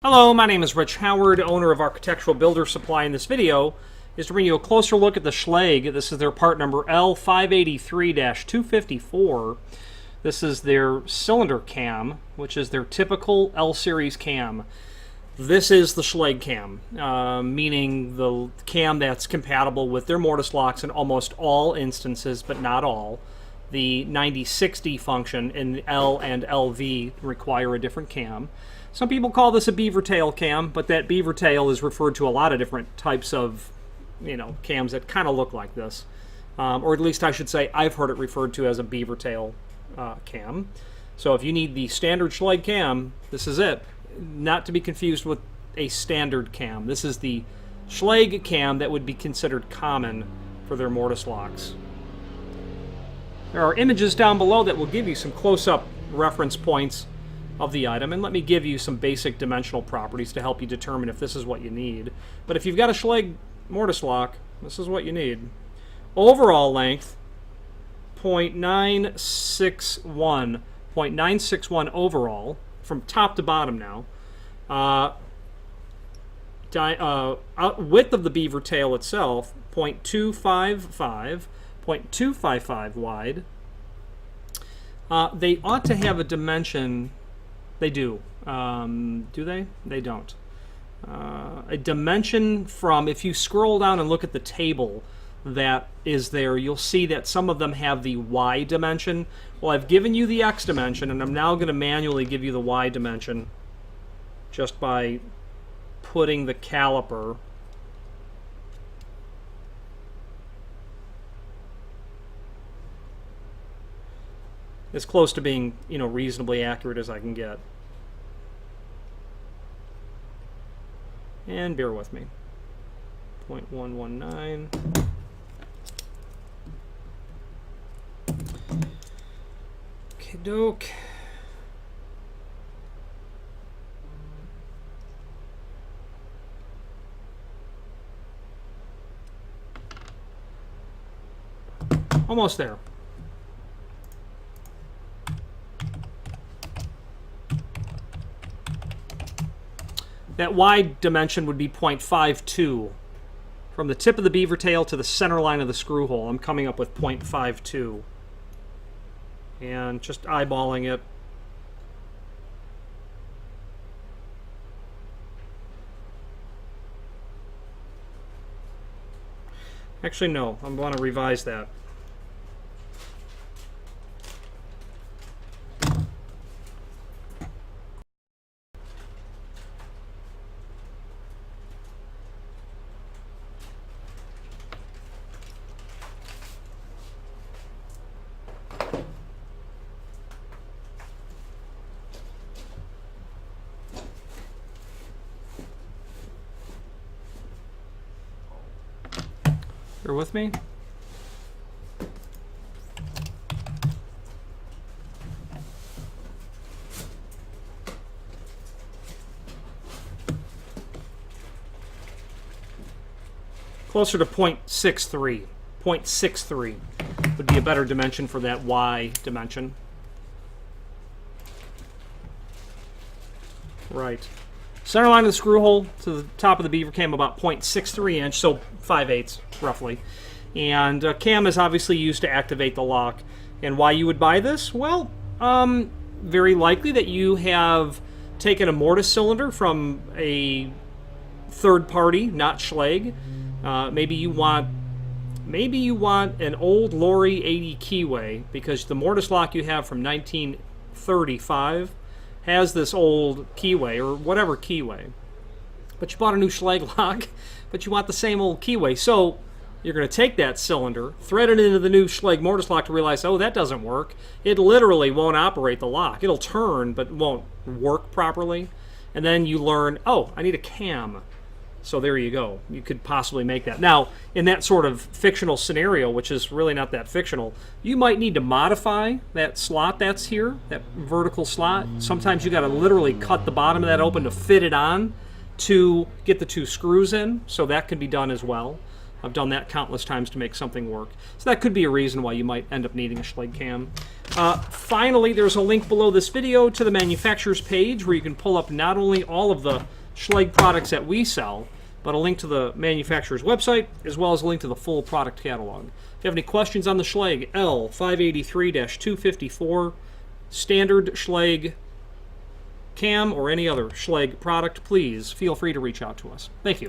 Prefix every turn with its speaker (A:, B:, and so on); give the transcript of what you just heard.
A: Hello, my name is Rich Howard, owner of Architectural Builder Supply. In this video is to bring you a closer look at the Schlage. This is their part number L583-254. This is their cylinder cam, which is their typical L-series cam. This is the Schlage cam, meaning the cam that's compatible with their mortise locks in almost all instances, but not all. The 90-60 function in L and LV require a different cam. Some people call this a beaver tail cam, but that beaver tail is referred to a lot of different types of, cams that kind of look like this. Or at least I should say I've heard it referred to as a beaver tail cam. So if you need the standard Schlage cam, this is it. Not to be confused with a standard cam. This is the Schlage cam that would be considered common for their mortise locks. There are images down below that will give you some close-up reference points of the item, and let me give you some basic dimensional properties to help you determine if this is what you need. But if you've got a Schlage mortise lock, this is what you need. Overall length, 0.961 overall, from top to bottom now. Width of the beaver tail itself, 0.255 wide. They ought to have a dimension. They do. Do they? They don't. A dimension from, if you scroll down and look at the table that is there, you'll see that some of them have the Y dimension. Well, I've given you the X dimension, and I'm now going to manually give you the Y dimension just by putting the caliper as close to being, reasonably accurate as I can get. And bear with me. 0.119. Okay, doke. Almost there. That Y dimension would be 0.52. From the tip of the beaver tail to the center line of the screw hole, I'm coming up with 0.52. And just eyeballing it. Actually, no. I want to revise that. Bear with me. Closer to 0.63. 0.63 would be a better dimension for that Y dimension. Right. Center line of the screw hole to the top of the beaver cam about 0.63 inch, so 5/8 roughly. And cam is obviously used to activate the lock. And why you would buy this? Well, very likely that you have taken a mortise cylinder from a third party, not Schlage. Maybe you want an old Lorry 80 keyway, because the mortise lock you have from 1935 has this old keyway, or whatever keyway. But you bought a new Schlage lock, but you want the same old keyway. So you're going to take that cylinder, thread it into the new Schlage mortise lock to realize, oh, that doesn't work. It literally won't operate the lock. It'll turn, but won't work properly. And then you learn, oh, I need a cam. So there you go. You could possibly make that. Now, in that sort of fictional scenario, which is really not that fictional, you might need to modify that slot that's here, that vertical slot. Sometimes you got to literally cut the bottom of that open to fit it on to get the two screws in, so that can be done as well. I've done that countless times to make something work. So that could be a reason why you might end up needing a Schlage cam. Finally, there's a link below this video to the manufacturer's page where you can pull up not only all of the Schlage products that we sell, but a link to the manufacturer's website, as well as a link to the full product catalog. If you have any questions on the Schlage L583-254 standard Schlage cam or any other Schlage product, please feel free to reach out to us. Thank you.